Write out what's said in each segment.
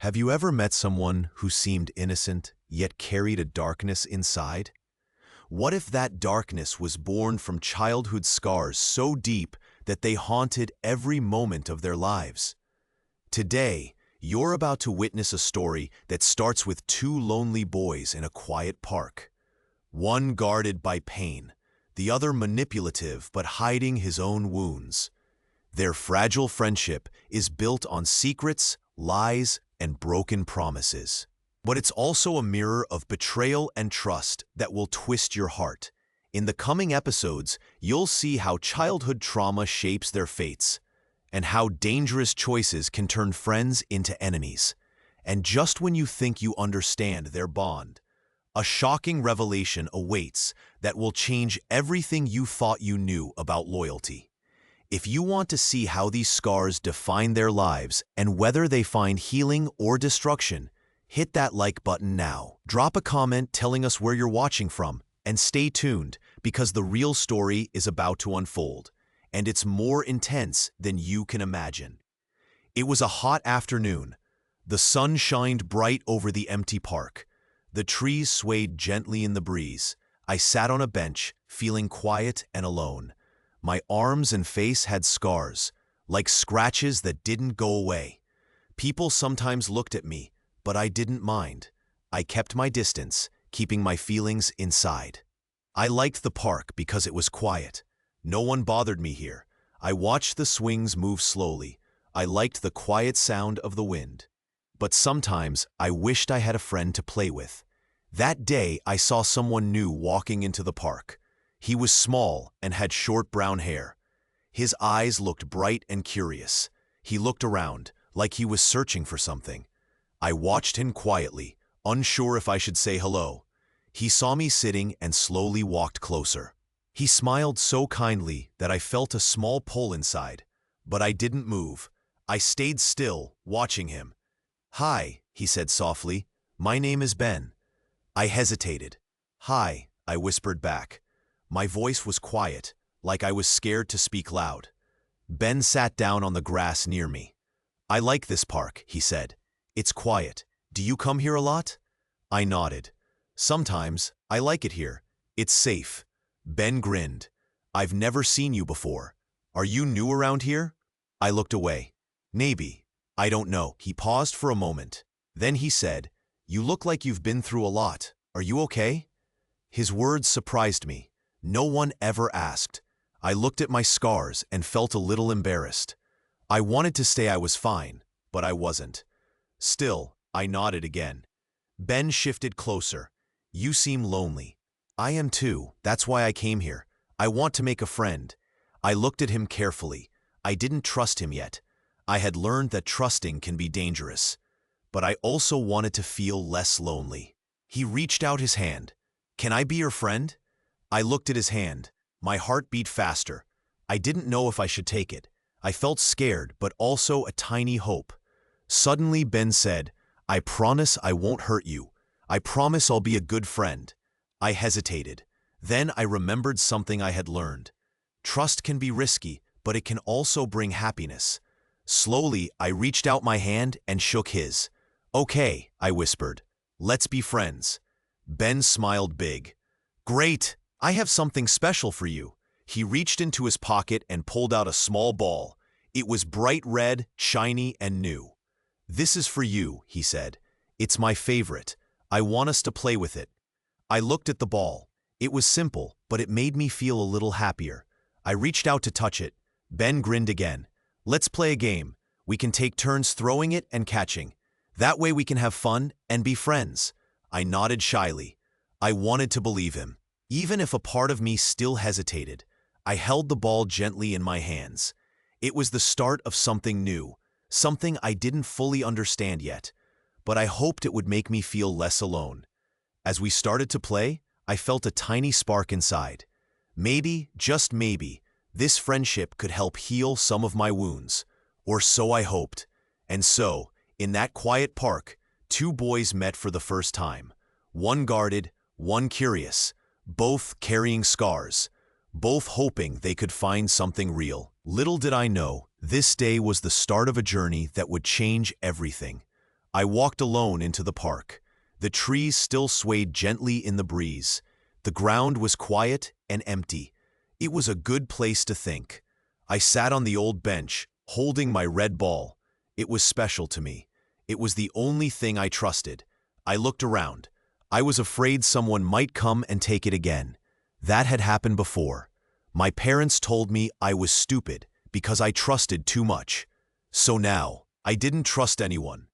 Have you ever met someone who seemed innocent, yet carried a darkness inside? What if that darkness was born from childhood scars so deep that they haunted every moment of their lives? Today, you're about to witness a story that starts with two lonely boys in a quiet park. One guarded by pain, the other manipulative but hiding his own wounds. Their fragile friendship is built on secrets, lies, and broken promises. But it's also a mirror of betrayal and trust that will twist your heart. In the coming episodes, you'll see how childhood trauma shapes their fates, and how dangerous choices can turn friends into enemies. And just when you think you understand their bond, a shocking revelation awaits that will change everything you thought you knew about loyalty. If you want to see how these scars define their lives and whether they find healing or destruction, hit that like button now. Drop a comment telling us where you're watching from, and stay tuned because the real story is about to unfold, and it's more intense than you can imagine. It was a hot afternoon. The sun shined bright over the empty park. The trees swayed gently in the breeze. I sat on a bench, feeling quiet and alone. My arms and face had scars, like scratches that didn't go away. People sometimes looked at me, but I didn't mind. I kept my distance, keeping my feelings inside. I liked the park because it was quiet. No one bothered me here. I watched the swings move slowly. I liked the quiet sound of the wind. But sometimes I wished I had a friend to play with. That day I saw someone new walking into the park. He was small and had short brown hair. His eyes looked bright and curious. He looked around, like he was searching for something. I watched him quietly, unsure if I should say hello. He saw me sitting and slowly walked closer. He smiled so kindly that I felt a small pull inside, but I didn't move. I stayed still, watching him. "Hi," he said softly. "My name is Ben." I hesitated. "Hi," I whispered back. My voice was quiet, like I was scared to speak loud. Ben sat down on the grass near me. "I like this park," he said. "It's quiet. Do you come here a lot?" I nodded. "Sometimes. I like it here. It's safe." Ben grinned. "I've never seen you before. Are you new around here?" I looked away. "Maybe. I don't know." He paused for a moment. Then he said, "You look like you've been through a lot. Are you okay?" His words surprised me. No one ever asked. I looked at my scars and felt a little embarrassed. I wanted to say I was fine, but I wasn't. Still, I nodded again. Ben shifted closer. "You seem lonely." "I am too. That's why I came here. I want to make a friend." I looked at him carefully. I didn't trust him yet. I had learned that trusting can be dangerous. But I also wanted to feel less lonely. He reached out his hand. "Can I be your friend?" I looked at his hand. My heart beat faster. I didn't know if I should take it. I felt scared, but also a tiny hope. Suddenly, Ben said, "I promise I won't hurt you. I promise I'll be a good friend." I hesitated. Then I remembered something I had learned. Trust can be risky, but it can also bring happiness. Slowly, I reached out my hand and shook his. "Okay," I whispered. "Let's be friends." Ben smiled big. "Great! I have something special for you." He reached into his pocket and pulled out a small ball. It was bright red, shiny, and new. "This is for you," he said. "It's my favorite. I want us to play with it." I looked at the ball. It was simple, but it made me feel a little happier. I reached out to touch it. Ben grinned again. "Let's play a game. We can take turns throwing it and catching. That way we can have fun and be friends." I nodded shyly. I wanted to believe him. Even if a part of me still hesitated, I held the ball gently in my hands. It was the start of something new, something I didn't fully understand yet, but I hoped it would make me feel less alone. As we started to play, I felt a tiny spark inside. Maybe, just maybe, this friendship could help heal some of my wounds, or so I hoped. And so, in that quiet park, two boys met for the first time. One guarded, one curious, both carrying scars, both hoping they could find something real. Little did I know, this day was the start of a journey that would change everything. I walked alone into the park. The trees still swayed gently in the breeze. The ground was quiet and empty. It was a good place to think. I sat on the old bench, holding my red ball. It was special to me. It was the only thing I trusted. I looked around. I was afraid someone might come and take it again. That had happened before. My parents told me I was stupid because I trusted too much. So now, I didn't trust anyone.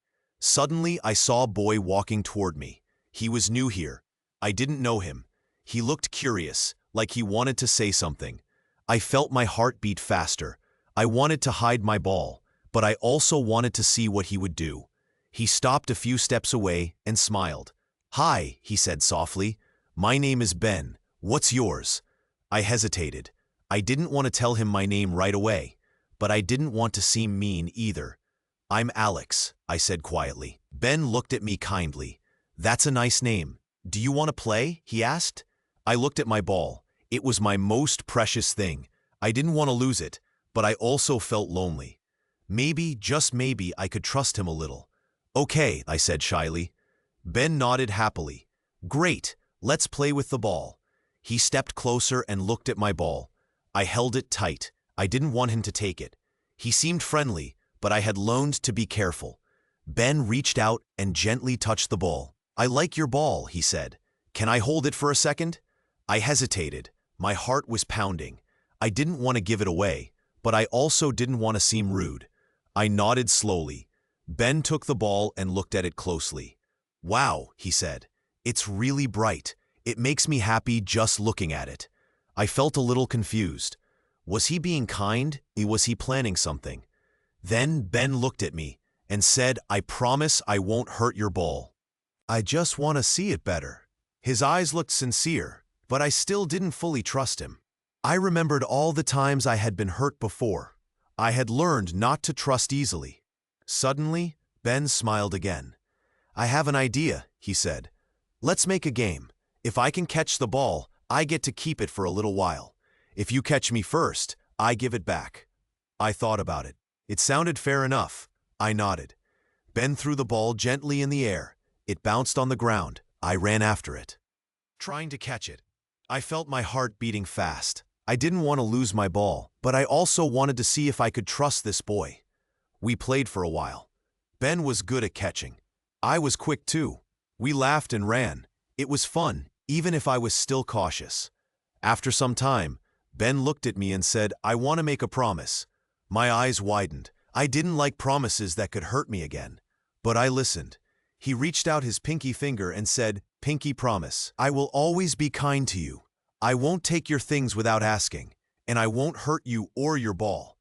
Suddenly, I saw a boy walking toward me. He was new here. I didn't know him. He looked curious, like he wanted to say something. I felt my heart beat faster. I wanted to hide my ball, but I also wanted to see what he would do. He stopped a few steps away and smiled. "Hi," he said softly. "My name is Ben. What's yours?" I hesitated. I didn't want to tell him my name right away, but I didn't want to seem mean either. "I'm Alex," I said quietly. Ben looked at me kindly. "That's a nice name. Do you want to play?" he asked. I looked at my ball. It was my most precious thing. I didn't want to lose it, but I also felt lonely. Maybe, just maybe, I could trust him a little. "Okay," I said shyly. Ben nodded happily. "Great, let's play with the ball." He stepped closer and looked at my ball. I held it tight. I didn't want him to take it. He seemed friendly, but I had learned to be careful. Ben reached out and gently touched the ball. "I like your ball," he said. "Can I hold it for a second?" I hesitated. My heart was pounding. I didn't want to give it away, but I also didn't want to seem rude. I nodded slowly. Ben took the ball and looked at it closely. "Wow," he said. "It's really bright. It makes me happy just looking at it." I felt a little confused. Was he being kind, or was he planning something? Then Ben looked at me and said, "I promise I won't hurt your ball. I just want to see it better." His eyes looked sincere, but I still didn't fully trust him. I remembered all the times I had been hurt before. I had learned not to trust easily. Suddenly, Ben smiled again. "I have an idea," he said. "Let's make a game. If I can catch the ball, I get to keep it for a little while. If you catch me first, I give it back." I thought about it. It sounded fair enough. I nodded. Ben threw the ball gently in the air. It bounced on the ground. I ran after it, trying to catch it. I felt my heart beating fast. I didn't want to lose my ball, but I also wanted to see if I could trust this boy. We played for a while. Ben was good at catching. I was quick too. We laughed and ran. It was fun, even if I was still cautious. After some time, Ben looked at me and said, "I want to make a promise." My eyes widened. I didn't like promises that could hurt me again. But I listened. He reached out his pinky finger and said, "Pinky promise. I will always be kind to you. I won't take your things without asking, and I won't hurt you or your ball."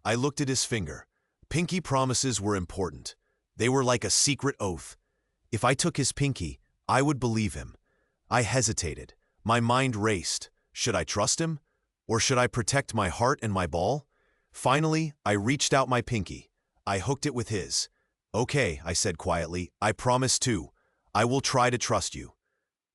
I looked at his finger. Pinky promises were important. They were like a secret oath. If I took his pinky, I would believe him. I hesitated. My mind raced. Should I trust him? Or should I protect my heart and my ball? Finally, I reached out my pinky. I hooked it with his. "Okay," I said quietly, "I promise too. I will try to trust you."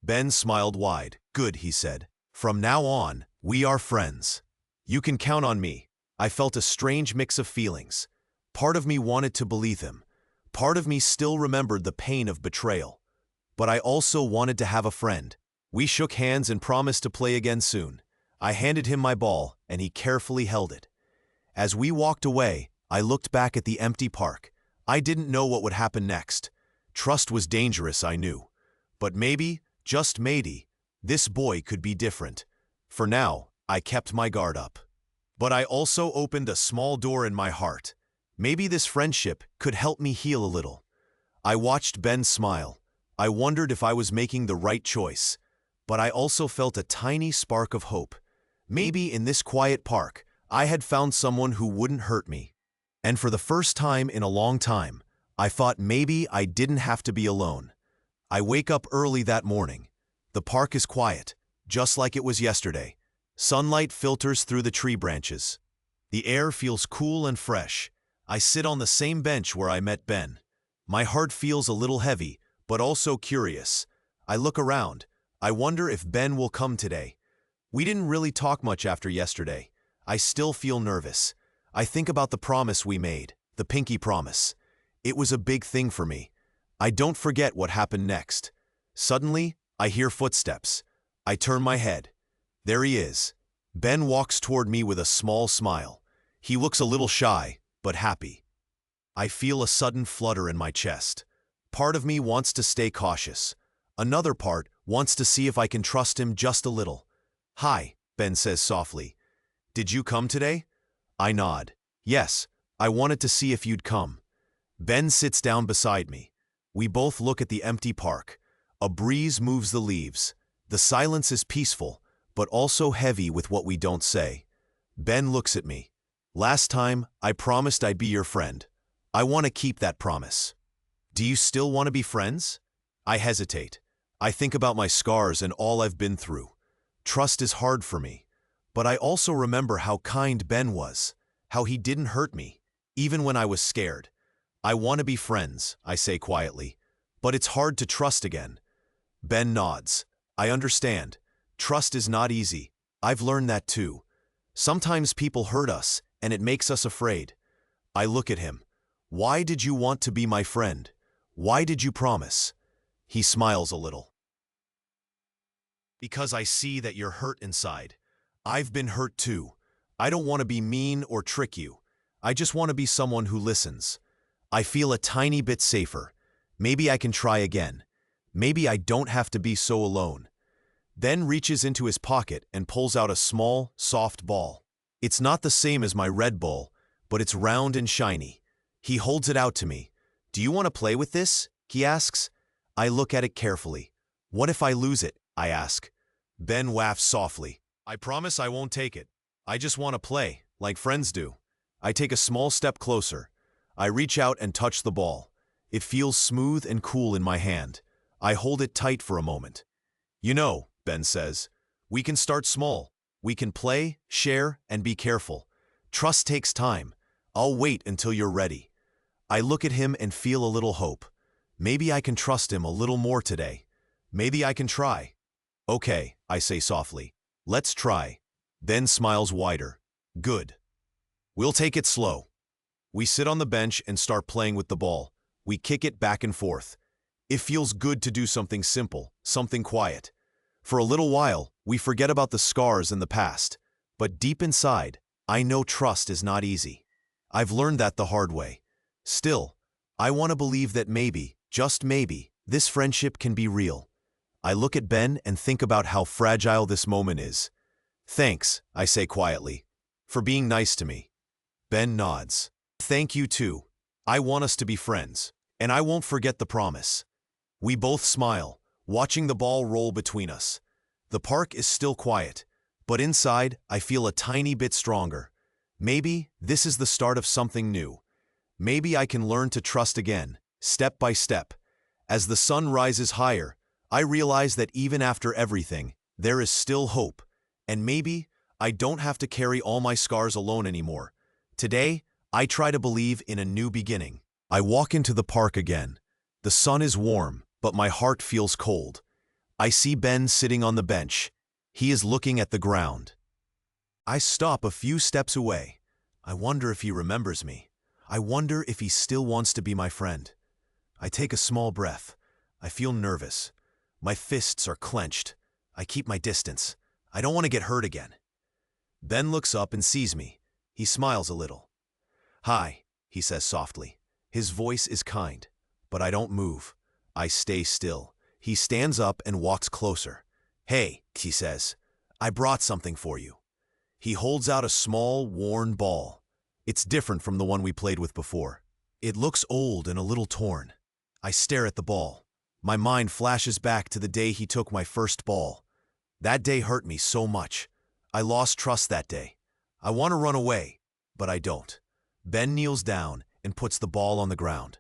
Ben smiled wide. "Good," he said. "From now on, we are friends. You can count on me." I felt a strange mix of feelings. Part of me wanted to believe him. Part of me still remembered the pain of betrayal. But I also wanted to have a friend. We shook hands and promised to play again soon. I handed him my ball, and he carefully held it. As we walked away, I looked back at the empty park. I didn't know what would happen next. Trust was dangerous, I knew. But maybe, just maybe, this boy could be different. For now, I kept my guard up. But I also opened a small door in my heart. Maybe this friendship could help me heal a little. I watched Ben smile. I wondered if I was making the right choice. But I also felt a tiny spark of hope. Maybe in this quiet park, I had found someone who wouldn't hurt me. And for the first time in a long time, I thought maybe I didn't have to be alone. I wake up early that morning. The park is quiet, just like it was yesterday. Sunlight filters through the tree branches. The air feels cool and fresh. I sit on the same bench where I met Ben. My heart feels a little heavy, but also curious. I look around. I wonder if Ben will come today. We didn't really talk much after yesterday. I still feel nervous. I think about the promise we made, the pinky promise. It was a big thing for me. I don't forget what happened next. Suddenly, I hear footsteps. I turn my head. There he is. Ben walks toward me with a small smile. He looks a little shy, but happy. I feel a sudden flutter in my chest. Part of me wants to stay cautious. Another part wants to see if I can trust him just a little. "Hi," Ben says softly. "Did you come today?" I nod. "Yes, I wanted to see if you'd come." Ben sits down beside me. We both look at the empty park. A breeze moves the leaves. The silence is peaceful, but also heavy with what we don't say. Ben looks at me. "Last time, I promised I'd be your friend. I want to keep that promise." "Do you still want to be friends?" I hesitate. I think about my scars and all I've been through. Trust is hard for me. But I also remember how kind Ben was, how he didn't hurt me, even when I was scared. "I want to be friends," I say quietly, "but it's hard to trust again." Ben nods. "I understand. Trust is not easy. I've learned that too. Sometimes people hurt us, and it makes us afraid." I look at him. "Why did you want to be my friend? Why did you promise?" He smiles a little. "Because I see that you're hurt inside. I've been hurt too. I don't want to be mean or trick you. I just want to be someone who listens." I feel a tiny bit safer. Maybe I can try again. Maybe I don't have to be so alone. Ben reaches into his pocket and pulls out a small, soft ball. It's not the same as my red ball, but it's round and shiny. He holds it out to me. "Do you want to play with this?" he asks. I look at it carefully. "What if I lose it?" I ask. Ben laughs softly. "I promise I won't take it. I just want to play, like friends do." I take a small step closer. I reach out and touch the ball. It feels smooth and cool in my hand. I hold it tight for a moment. "You know," Ben says, "we can start small. We can play, share, and be careful. Trust takes time. I'll wait until you're ready." I look at him and feel a little hope. Maybe I can trust him a little more today. Maybe I can try. "Okay," I say softly. "Let's try." Ben smiles wider. "Good. We'll take it slow." We sit on the bench and start playing with the ball. We kick it back and forth. It feels good to do something simple, something quiet. For a little while, we forget about the scars in the past. But deep inside, I know trust is not easy. I've learned that the hard way. Still, I want to believe that maybe, just maybe, this friendship can be real. I look at Ben and think about how fragile this moment is. "Thanks," I say quietly, "for being nice to me." Ben nods. "Thank you too. I want us to be friends, and I won't forget the promise." We both smile, watching the ball roll between us. The park is still quiet, but inside I feel a tiny bit stronger. Maybe this is the start of something new. Maybe I can learn to trust again, step by step. As the sun rises higher, I realize that even after everything, there is still hope. And maybe I don't have to carry all my scars alone anymore. Today, I try to believe in a new beginning. I walk into the park again. The sun is warm, but my heart feels cold. I see Ben sitting on the bench. He is looking at the ground. I stop a few steps away. I wonder if he remembers me. I wonder if he still wants to be my friend. I take a small breath. I feel nervous. My fists are clenched. I keep my distance. I don't want to get hurt again. Ben looks up and sees me. He smiles a little. "Hi," he says softly. His voice is kind, but I don't move. I stay still. He stands up and walks closer. "Hey," he says, "I brought something for you." He holds out a small, worn ball. It's different from the one we played with before. It looks old and a little torn. I stare at the ball. My mind flashes back to the day he took my first ball. That day hurt me so much. I lost trust that day. I want to run away, but I don't. Ben kneels down and puts the ball on the ground.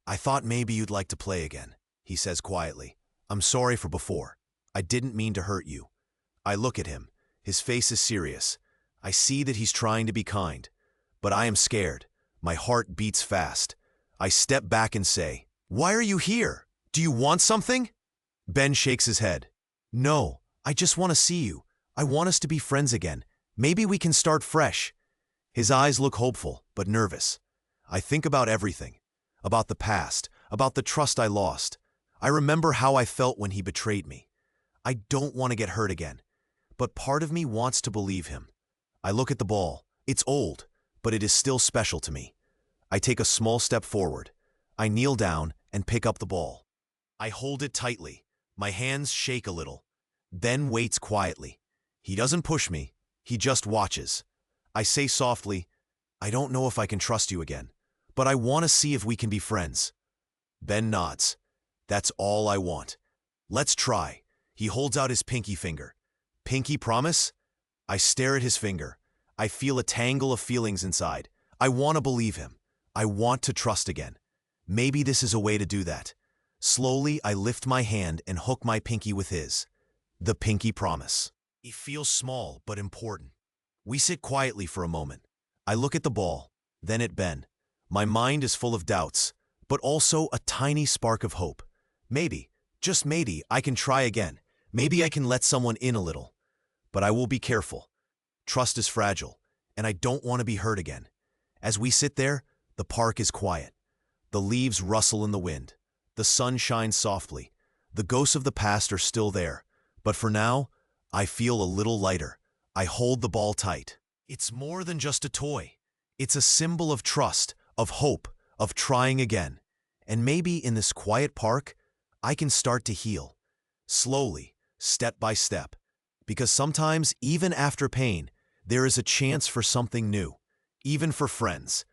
"I thought maybe you'd like to play again," he says quietly. "I'm sorry for before. I didn't mean to hurt you." I look at him. His face is serious. I see that he's trying to be kind. But I am scared. My heart beats fast. I step back and say, "Why are you here? Do you want something?" Ben shakes his head. "No, I just want to see you. I want us to be friends again. Maybe we can start fresh." His eyes look hopeful, but nervous. I think about everything. About the past, about the trust I lost. I remember how I felt when he betrayed me. I don't want to get hurt again, but part of me wants to believe him. I look at the ball. It's old, but it is still special to me. I take a small step forward. I kneel down and pick up the ball. I hold it tightly. My hands shake a little. Ben waits quietly. He doesn't push me. He just watches. I say softly, "I don't know if I can trust you again, but I want to see if we can be friends." Ben nods. "That's all I want. Let's try." He holds out his pinky finger. "Pinky promise?" I stare at his finger. I feel a tangle of feelings inside. I want to believe him. I want to trust again. Maybe this is a way to do that. Slowly, I lift my hand and hook my pinky with his. The pinky promise. It feels small but important. We sit quietly for a moment. I look at the ball, then at Ben. My mind is full of doubts, but also a tiny spark of hope. Maybe, just maybe, I can try again. Maybe I can let someone in a little. But I will be careful. Trust is fragile, and I don't want to be hurt again. As we sit there, the park is quiet. The leaves rustle in the wind. The sun shines softly. The ghosts of the past are still there. But for now, I feel a little lighter. I hold the ball tight. It's more than just a toy. It's a symbol of trust, of hope, of trying again. And maybe in this quiet park, I can start to heal. Slowly, step by step. Because sometimes, even after pain, there is a chance for something new. Even for friends.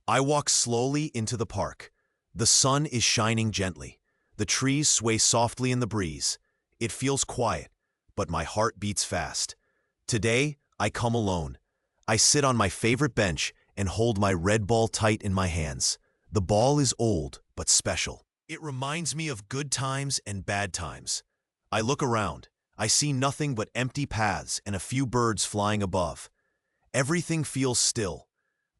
I walk slowly into the park. The sun is shining gently. The trees sway softly in the breeze. It feels quiet, but my heart beats fast. Today, I come alone. I sit on my favorite bench and hold my red ball tight in my hands. The ball is old, but special. It reminds me of good times and bad times. I look around. I see nothing but empty paths and a few birds flying above. Everything feels still.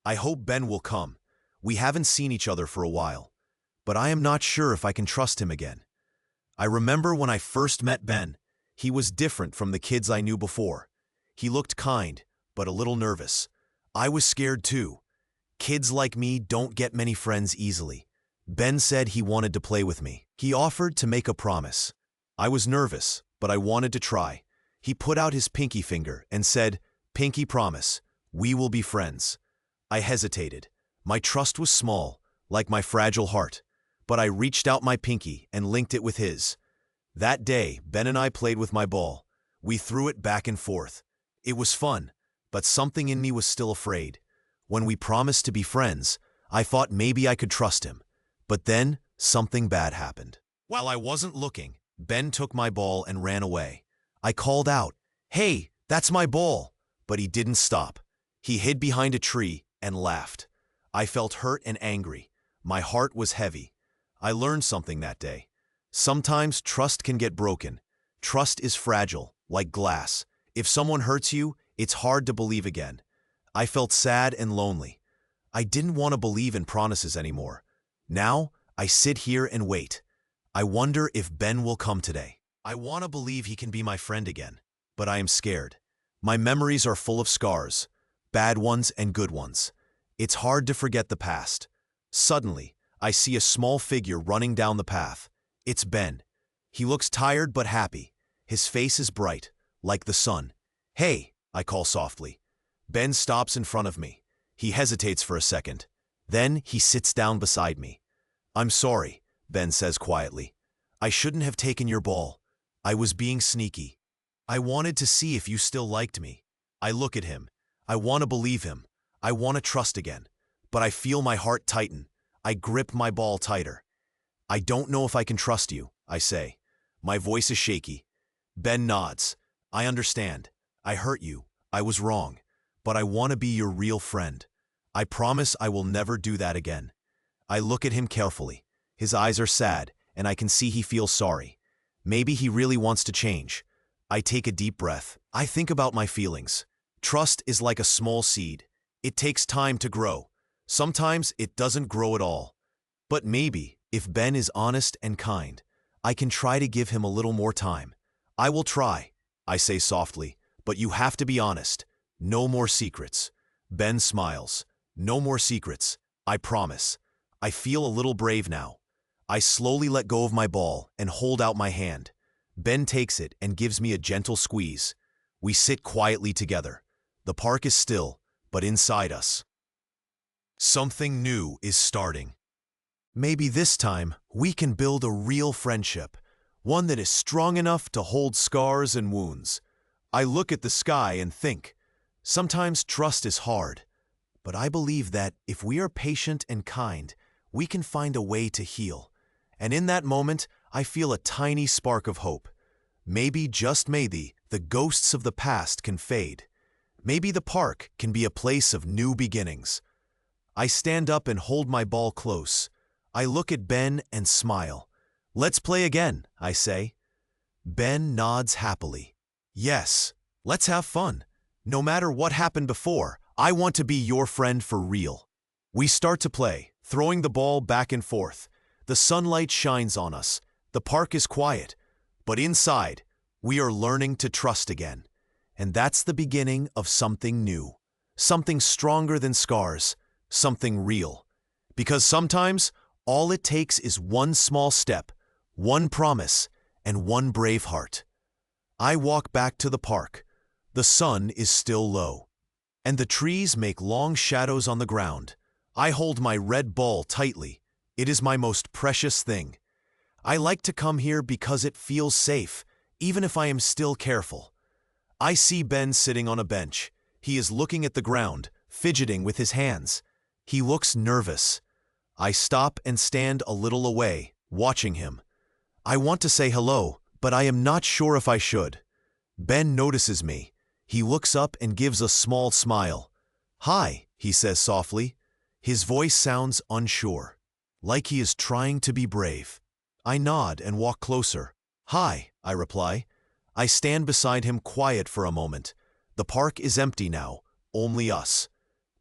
I hope Ben will come. We haven't seen each other for a while, but I am not sure if I can trust him again. I remember when I first met Ben. He was different from the kids I knew before. He looked kind, but a little nervous. I was scared too. Kids like me don't get many friends easily. Ben said he wanted to play with me. He offered to make a promise. I was nervous, but I wanted to try. He put out his pinky finger and said, "Pinky promise, we will be friends." I hesitated. My trust was small, like my fragile heart, but I reached out my pinky and linked it with his. That day, Ben and I played with my ball. We threw it back and forth. It was fun, but something in me was still afraid. When we promised to be friends, I thought maybe I could trust him. But then, something bad happened. While I wasn't looking, Ben took my ball and ran away. I called out, "Hey, that's my ball!" But he didn't stop. He hid behind a tree and laughed. I felt hurt and angry. My heart was heavy. I learned something that day. Sometimes trust can get broken. Trust is fragile, like glass. If someone hurts you, it's hard to believe again. I felt sad and lonely. I didn't want to believe in promises anymore. Now, I sit here and wait. I wonder if Ben will come today. I want to believe he can be my friend again, but I am scared. My memories are full of scars, bad ones and good ones. It's hard to forget the past. Suddenly, I see a small figure running down the path. It's Ben. He looks tired but happy. His face is bright, like the sun. "Hey," I call softly. Ben stops in front of me. He hesitates for a second. Then he sits down beside me. "I'm sorry," Ben says quietly. "I shouldn't have taken your ball. I was being sneaky. I wanted to see if you still liked me." I look at him. I want to believe him. I want to trust again. But I feel my heart tighten. I grip my ball tighter. "I don't know if I can trust you," I say. My voice is shaky. Ben nods. "I understand. I hurt you. I was wrong. But I want to be your real friend. I promise I will never do that again." I look at him carefully. His eyes are sad, and I can see he feels sorry. Maybe he really wants to change. I take a deep breath. I think about my feelings. Trust is like a small seed. It takes time to grow. Sometimes it doesn't grow at all. But maybe, if Ben is honest and kind, I can try to give him a little more time. "I will try," I say softly, "but you have to be honest. No more secrets." Ben smiles. "No more secrets. I promise." I feel a little brave now. I slowly let go of my ball and hold out my hand. Ben takes it and gives me a gentle squeeze. We sit quietly together. The park is still, but inside us, something new is starting. Maybe this time we can build a real friendship, one that is strong enough to hold scars and wounds. I look at the sky and think, sometimes trust is hard, but I believe that if we are patient and kind, we can find a way to heal. And in that moment, I feel a tiny spark of hope. Maybe, just maybe, the ghosts of the past can fade. Maybe the park can be a place of new beginnings. I stand up and hold my ball close. I look at Ben and smile. "Let's play again," I say. Ben nods happily. "Yes, let's have fun. No matter what happened before, I want to be your friend for real." We start to play, throwing the ball back and forth. The sunlight shines on us. The park is quiet. But inside, we are learning to trust again. And that's the beginning of something new. Something stronger than scars. Something real. Because sometimes, all it takes is one small step, one promise, and one brave heart. I walk back to the park. The sun is still low, and the trees make long shadows on the ground. I hold my red ball tightly. It is my most precious thing. I like to come here because it feels safe, even if I am still careful. I see Ben sitting on a bench. He is looking at the ground, fidgeting with his hands. He looks nervous. I stop and stand a little away, watching him. I want to say hello, but I am not sure if I should. Ben notices me. He looks up and gives a small smile. "Hi," he says softly. His voice sounds unsure, like he is trying to be brave. I nod and walk closer. "Hi," I reply. I stand beside him quiet for a moment. The park is empty now, only us.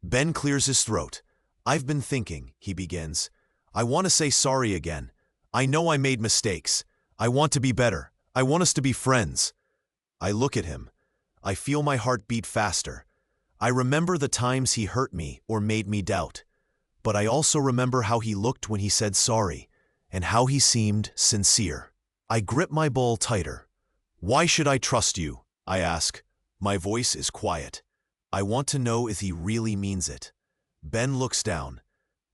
Ben clears his throat. "I've been thinking," he begins. "I want to say sorry again. I know I made mistakes. I want to be better. I want us to be friends." I look at him. I feel my heart beat faster. I remember the times he hurt me or made me doubt. But I also remember how he looked when he said sorry, and how he seemed sincere. I grip my ball tighter. "Why should I trust you?" I ask. My voice is quiet. I want to know if he really means it. Ben looks down.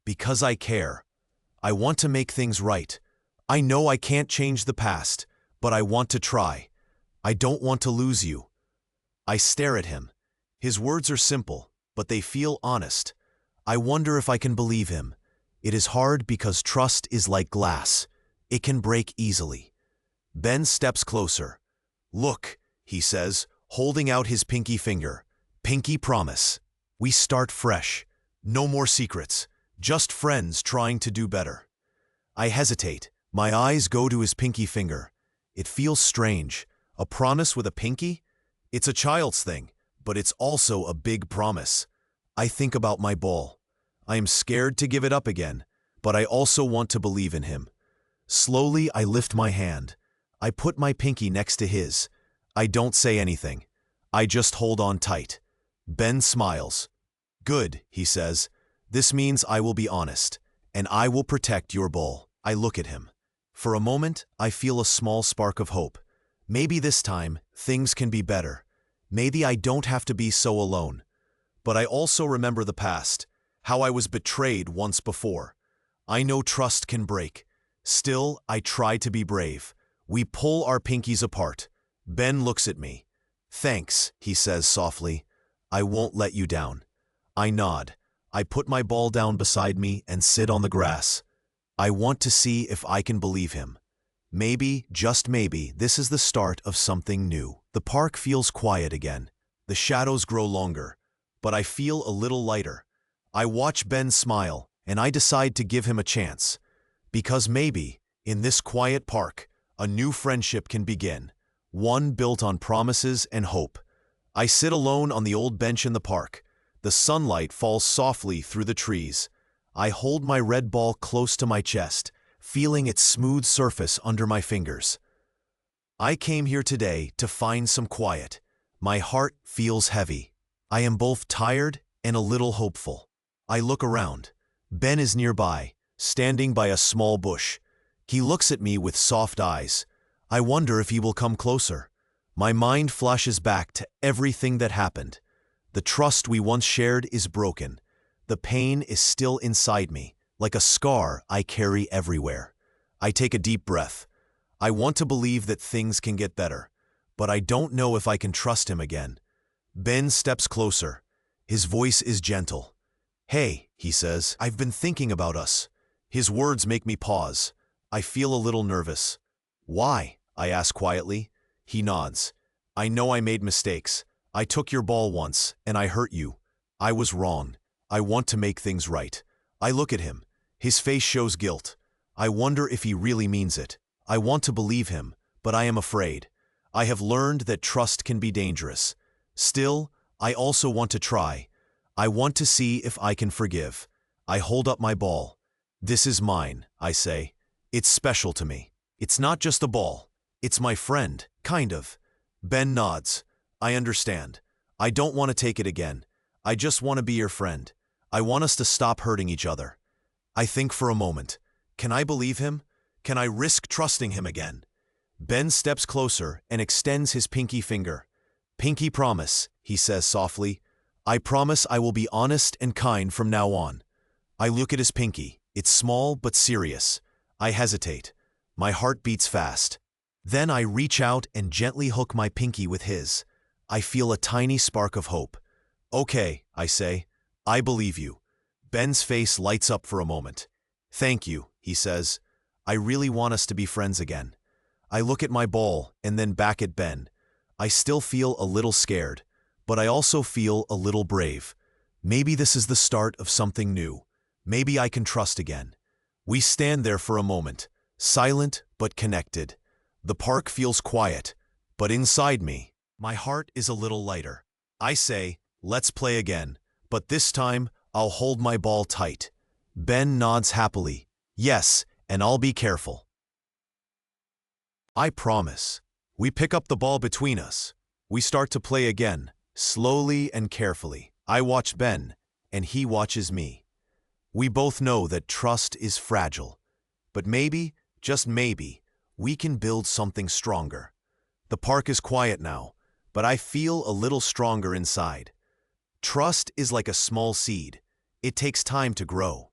"Because I care. I want to make things right. I know I can't change the past, but I want to try. I don't want to lose you." I stare at him. His words are simple, but they feel honest. I wonder if I can believe him. It is hard because trust is like glass. It can break easily. Ben steps closer. "Look," he says, holding out his pinky finger. "Pinky promise. We start fresh. No more secrets. Just friends trying to do better." I hesitate. My eyes go to his pinky finger. It feels strange. A promise with a pinky? It's a child's thing, but it's also a big promise. I think about my ball. I am scared to give it up again, but I also want to believe in him. Slowly, I lift my hand. I put my pinky next to his. I don't say anything. I just hold on tight. Ben smiles. "Good," he says. "This means I will be honest, and I will protect your ball." I look at him. For a moment, I feel a small spark of hope. Maybe this time, things can be better. Maybe I don't have to be so alone. But I also remember the past, how I was betrayed once before. I know trust can break. Still, I try to be brave. We pull our pinkies apart. Ben looks at me. "Thanks," he says softly. "I won't let you down." I nod. I put my ball down beside me and sit on the grass. I want to see if I can believe him. Maybe, just maybe, this is the start of something new. The park feels quiet again. The shadows grow longer, but I feel a little lighter. I watch Ben smile, and I decide to give him a chance. Because maybe, in this quiet park, a new friendship can begin. One built on promises and hope. I sit alone on the old bench in the park. The sunlight falls softly through the trees. I hold my red ball close to my chest, feeling its smooth surface under my fingers. I came here today to find some quiet. My heart feels heavy. I am both tired and a little hopeful. I look around. Ben is nearby, standing by a small bush. He looks at me with soft eyes. I wonder if he will come closer. My mind flashes back to everything that happened. The trust we once shared is broken. The pain is still inside me, like a scar I carry everywhere. I take a deep breath. I want to believe that things can get better, but I don't know if I can trust him again. Ben steps closer. His voice is gentle. "Hey," he says, "I've been thinking about us." His words make me pause. I feel a little nervous. "Why?" I ask quietly. He nods. "I know I made mistakes. I took your ball once, and I hurt you. I was wrong. I want to make things right." I look at him. His face shows guilt. I wonder if he really means it. I want to believe him, but I am afraid. I have learned that trust can be dangerous. Still, I also want to try. I want to see if I can forgive. I hold up my ball. "This is mine," I say. "It's special to me. It's not just a ball. It's my friend, kind of." Ben nods. "I understand. I don't want to take it again. I just want to be your friend. I want us to stop hurting each other." I think for a moment. Can I believe him? Can I risk trusting him again? Ben steps closer and extends his pinky finger. "Pinky promise," he says softly. "I promise I will be honest and kind from now on." I look at his pinky. It's small but serious. I hesitate. My heart beats fast. Then I reach out and gently hook my pinky with his. I feel a tiny spark of hope. "Okay," I say. "I believe you." Ben's face lights up for a moment. "Thank you," he says. "I really want us to be friends again." I look at my ball and then back at Ben. I still feel a little scared, but I also feel a little brave. Maybe this is the start of something new. Maybe I can trust again. We stand there for a moment, silent but connected. The park feels quiet, but inside me, my heart is a little lighter. I say, "Let's play again, but this time I'll hold my ball tight." Ben nods happily. "Yes, and I'll be careful." I promise. We pick up the ball between us. We start to play again, slowly and carefully. I watch Ben, and he watches me. We both know that trust is fragile, but maybe, just maybe, we can build something stronger. The park is quiet now, but I feel a little stronger inside. Trust is like a small seed. It takes time to grow,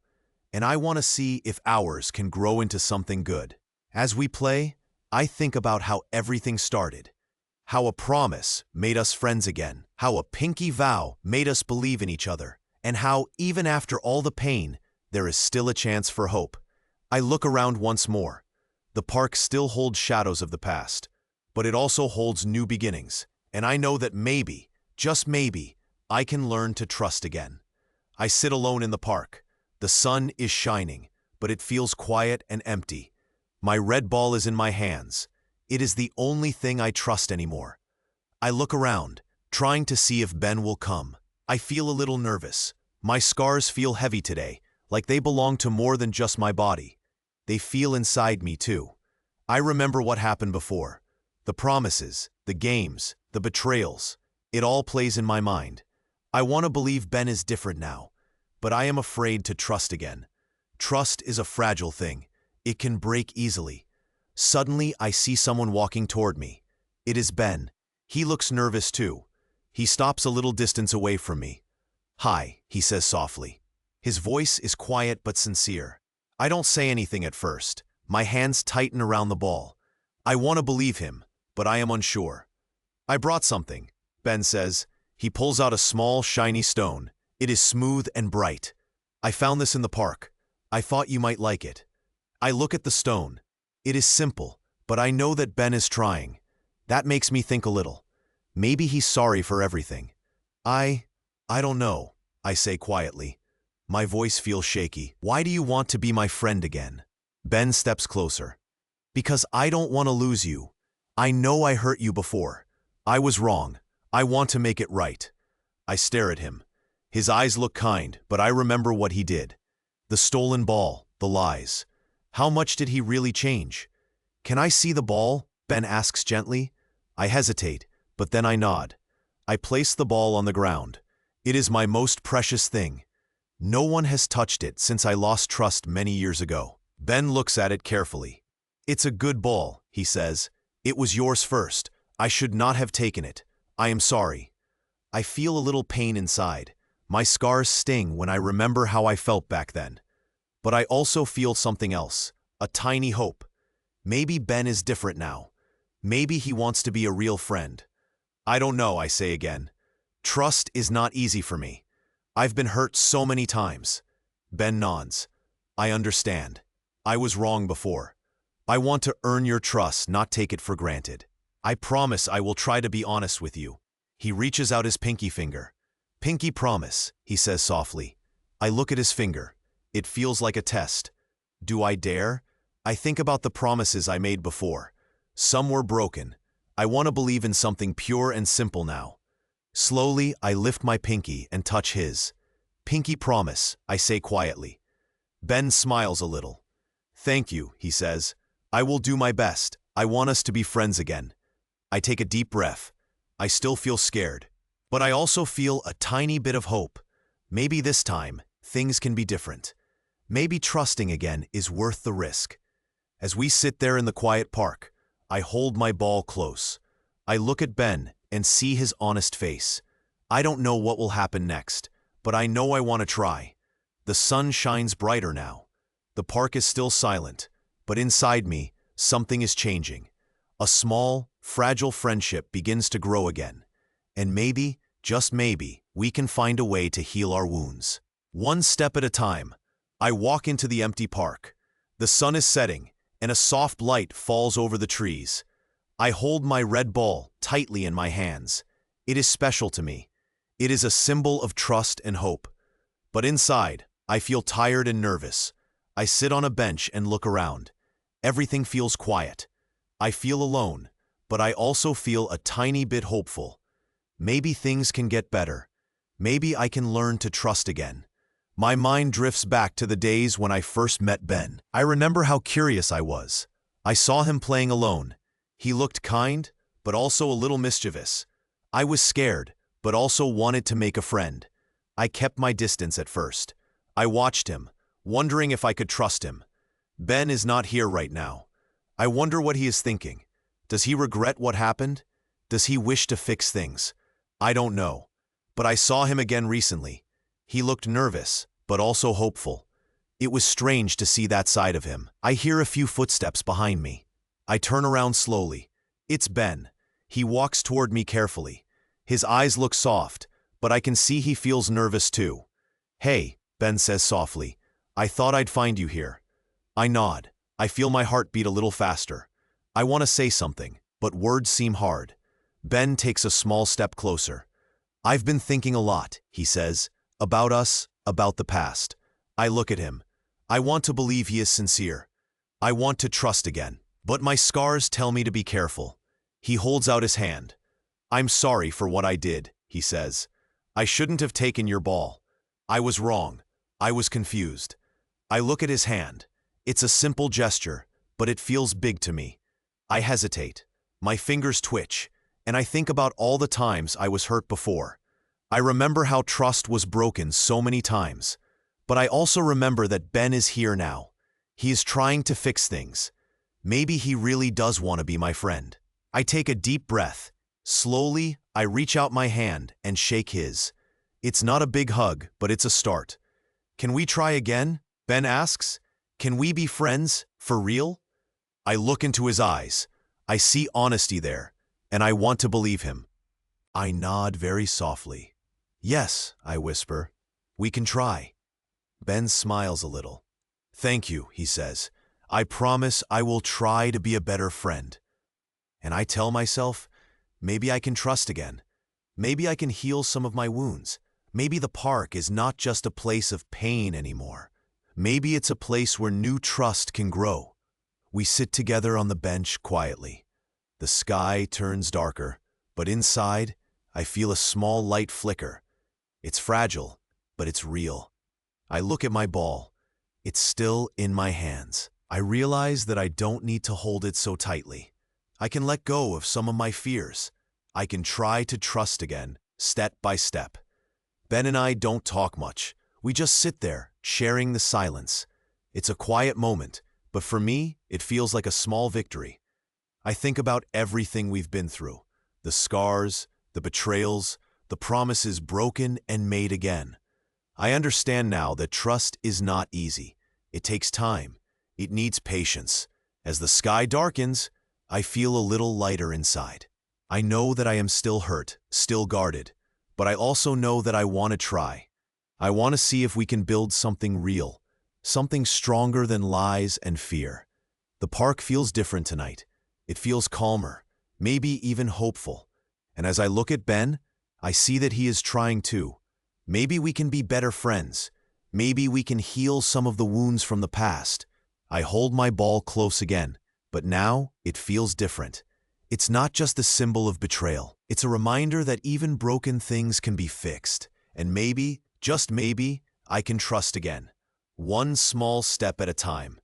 and I want to see if ours can grow into something good. As we play, I think about how everything started, how a promise made us friends again, how a pinky vow made us believe in each other, and how, even after all the pain, there is still a chance for hope. I look around once more. The park still holds shadows of the past, but it also holds new beginnings, and I know that maybe, just maybe, I can learn to trust again. I sit alone in the park. The sun is shining, but it feels quiet and empty. My red ball is in my hands. It is the only thing I trust anymore. I look around, trying to see if Ben will come. I feel a little nervous. My scars feel heavy today, like they belong to more than just my body. They feel inside me too. I remember what happened before. The promises, the games, the betrayals. It all plays in my mind. I want to believe Ben is different now, but I am afraid to trust again. Trust is a fragile thing. It can break easily. Suddenly, I see someone walking toward me. It is Ben. He looks nervous too. He stops a little distance away from me. "Hi," he says softly. His voice is quiet but sincere. I don't say anything at first. My hands tighten around the ball. I want to believe him, but I am unsure. "I brought something," Ben says. He pulls out a small, shiny stone. It is smooth and bright. "I found this in the park. I thought you might like it." I look at the stone. It is simple, but I know that Ben is trying. That makes me think a little. Maybe he's sorry for everything. I don't know," I say quietly. My voice feels shaky. "Why do you want to be my friend again?" Ben steps closer. "Because I don't want to lose you. I know I hurt you before. I was wrong. I want to make it right." I stare at him. His eyes look kind, but I remember what he did. The stolen ball, the lies. How much did he really change? "Can I see the ball?" Ben asks gently. I hesitate, but then I nod. I place the ball on the ground. It is my most precious thing. No one has touched it since I lost trust many years ago. Ben looks at it carefully. It's a good ball, he says. It was yours first. I should not have taken it. I am sorry. I feel a little pain inside. My scars sting when I remember how I felt back then. But I also feel something else, a tiny hope. Maybe Ben is different now. Maybe he wants to be a real friend. I don't know, I say again. Trust is not easy for me. I've been hurt so many times. Ben nods. I understand. I was wrong before. I want to earn your trust, not take it for granted. I promise I will try to be honest with you. He reaches out his pinky finger. Pinky promise, he says softly. I look at his finger. It feels like a test. Do I dare? I think about the promises I made before. Some were broken. I want to believe in something pure and simple now. Slowly, I lift my pinky and touch his. Pinky promise, I say quietly. Ben smiles a little. Thank you, he says. I will do my best. I want us to be friends again. I take a deep breath. I still feel scared. But I also feel a tiny bit of hope. Maybe this time, things can be different. Maybe trusting again is worth the risk. As we sit there in the quiet park, I hold my ball close. I look at Ben and see his honest face. I don't know what will happen next, but I know I want to try. The sun shines brighter now. The park is still silent, but inside me, something is changing. A small, fragile friendship begins to grow again. And maybe, just maybe, we can find a way to heal our wounds. One step at a time, I walk into the empty park. The sun is setting, and a soft light falls over the trees. I hold my red ball tightly in my hands. It is special to me. It is a symbol of trust and hope. But inside, I feel tired and nervous. I sit on a bench and look around. Everything feels quiet. I feel alone, but I also feel a tiny bit hopeful. Maybe things can get better. Maybe I can learn to trust again. My mind drifts back to the days when I first met Ben. I remember how curious I was. I saw him playing alone. He looked kind, but also a little mischievous. I was scared, but also wanted to make a friend. I kept my distance at first. I watched him, wondering if I could trust him. Ben is not here right now. I wonder what he is thinking. Does he regret what happened? Does he wish to fix things? I don't know. But I saw him again recently. He looked nervous, but also hopeful. It was strange to see that side of him. I hear a few footsteps behind me. I turn around slowly. It's Ben. He walks toward me carefully. His eyes look soft, but I can see he feels nervous too. Hey, Ben says softly. I thought I'd find you here. I nod. I feel my heart beat a little faster. I want to say something, but words seem hard. Ben takes a small step closer. I've been thinking a lot, he says, about us, about the past. I look at him. I want to believe he is sincere. I want to trust again. But my scars tell me to be careful. He holds out his hand. I'm sorry for what I did, he says. I shouldn't have taken your ball. I was wrong. I was confused. I look at his hand. It's a simple gesture, but it feels big to me. I hesitate. My fingers twitch, and I think about all the times I was hurt before. I remember how trust was broken so many times. But I also remember that Ben is here now. He is trying to fix things. Maybe he really does want to be my friend. I take a deep breath. Slowly, I reach out my hand and shake his. It's not a big hug, but it's a start. Can we try again? Ben asks. Can we be friends, for real? I look into his eyes. I see honesty there, and I want to believe him. I nod very softly. Yes, I whisper. We can try. Ben smiles a little. Thank you, he says. I promise I will try to be a better friend. And I tell myself, maybe I can trust again. Maybe I can heal some of my wounds. Maybe the park is not just a place of pain anymore. Maybe it's a place where new trust can grow. We sit together on the bench quietly. The sky turns darker, but inside, I feel a small light flicker. It's fragile, but it's real. I look at my ball. It's still in my hands. I realize that I don't need to hold it so tightly. I can let go of some of my fears. I can try to trust again, step by step. Ben and I don't talk much. We just sit there, sharing the silence. It's a quiet moment, but for me, it feels like a small victory. I think about everything we've been through, the scars, the betrayals, the promises broken and made again. I understand now that trust is not easy. It takes time. It needs patience. As the sky darkens, I feel a little lighter inside. I know that I am still hurt, still guarded, but I also know that I want to try. I want to see if we can build something real, something stronger than lies and fear. The park feels different tonight. It feels calmer, maybe even hopeful. And as I look at Ben, I see that he is trying too. Maybe we can be better friends. Maybe we can heal some of the wounds from the past. I hold my ball close again, but now it feels different. It's not just a symbol of betrayal. It's a reminder that even broken things can be fixed. And maybe, just maybe, I can trust again. One small step at a time.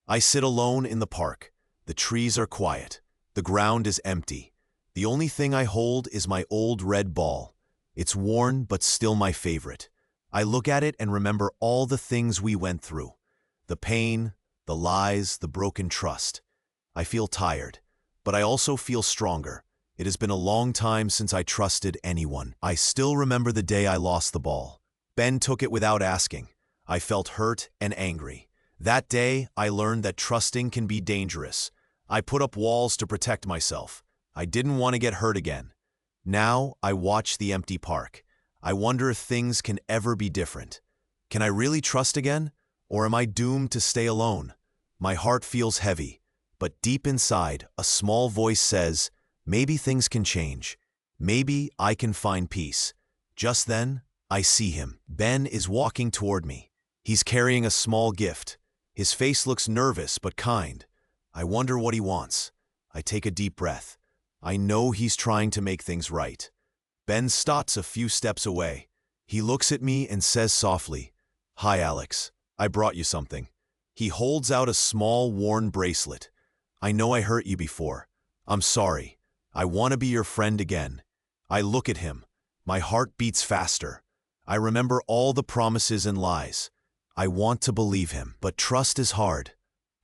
I sit alone in the park. The trees are quiet. The ground is empty. The only thing I hold is my old red ball. It's worn, but still my favorite. I look at it and remember all the things we went through. The pain, the lies, the broken trust. I feel tired, but I also feel stronger. It has been a long time since I trusted anyone. I still remember the day I lost the ball. Ben took it without asking. I felt hurt and angry. That day, I learned that trusting can be dangerous. I put up walls to protect myself. I didn't want to get hurt again. Now, I watch the empty park. I wonder if things can ever be different. Can I really trust again? Or am I doomed to stay alone? My heart feels heavy, but deep inside, a small voice says, maybe things can change. Maybe I can find peace. Just then, I see him. Ben is walking toward me. He's carrying a small gift. His face looks nervous but kind. I wonder what he wants. I take a deep breath. I know he's trying to make things right. Ben stops a few steps away. He looks at me and says softly, "Hi, Alex. I brought you something." He holds out a small, worn bracelet. "I know I hurt you before. I'm sorry. I want to be your friend again." I look at him. My heart beats faster. I remember all the promises and lies. I want to believe him, but trust is hard.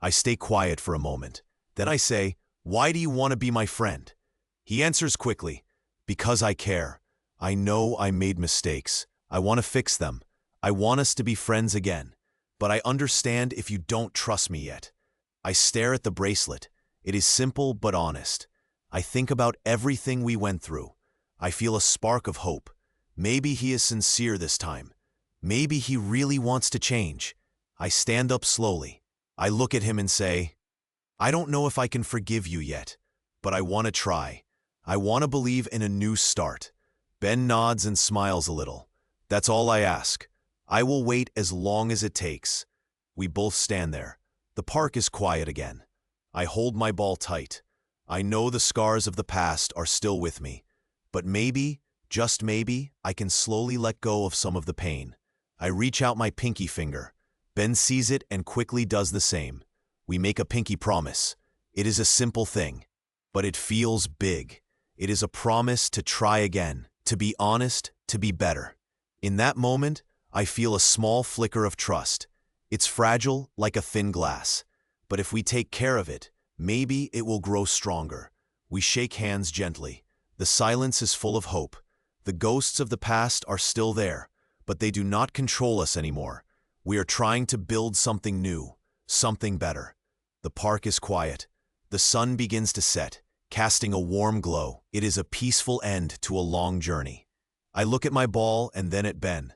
I stay quiet for a moment. Then I say, "Why do you want to be my friend?" He answers quickly, "Because I care. I know I made mistakes. I want to fix them. I want us to be friends again. But I understand if you don't trust me yet." I stare at the bracelet. It is simple but honest. I think about everything we went through. I feel a spark of hope. Maybe he is sincere this time. Maybe he really wants to change. I stand up slowly. I look at him and say, "I don't know if I can forgive you yet, but I want to try. I want to believe in a new start." Ben nods and smiles a little. "That's all I ask. I will wait as long as it takes." We both stand there. The park is quiet again. I hold my ball tight. I know the scars of the past are still with me, but maybe, just maybe, I can slowly let go of some of the pain. I reach out my pinky finger. Ben sees it and quickly does the same. We make a pinky promise. It is a simple thing, but it feels big. It is a promise to try again, to be honest, to be better. In that moment, I feel a small flicker of trust. It's fragile, like a thin glass. But if we take care of it, maybe it will grow stronger. We shake hands gently. The silence is full of hope. The ghosts of the past are still there, but they do not control us anymore. We are trying to build something new, something better. The park is quiet. The sun begins to set, casting a warm glow. It is a peaceful end to a long journey. I look at my ball and then at Ben.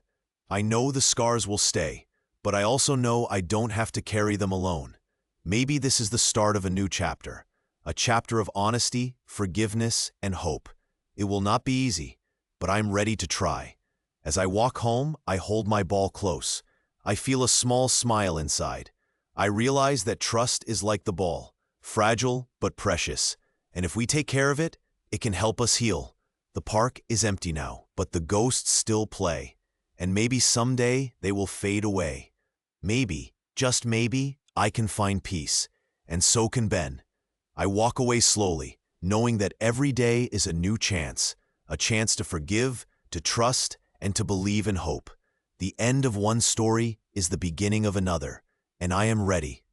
I know the scars will stay, but I also know I don't have to carry them alone. Maybe this is the start of a new chapter, a chapter of honesty, forgiveness, and hope. It will not be easy, but I'm ready to try. As I walk home, I hold my ball close. I feel a small smile inside. I realize that trust is like the ball, fragile but precious, and if we take care of it, it can help us heal. The park is empty now, but the ghosts still play, and maybe someday they will fade away. Maybe, just maybe, I can find peace, and so can Ben. I walk away slowly, knowing that every day is a new chance, a chance to forgive, to trust, and to believe in hope. The end of one story is the beginning of another, and I am ready.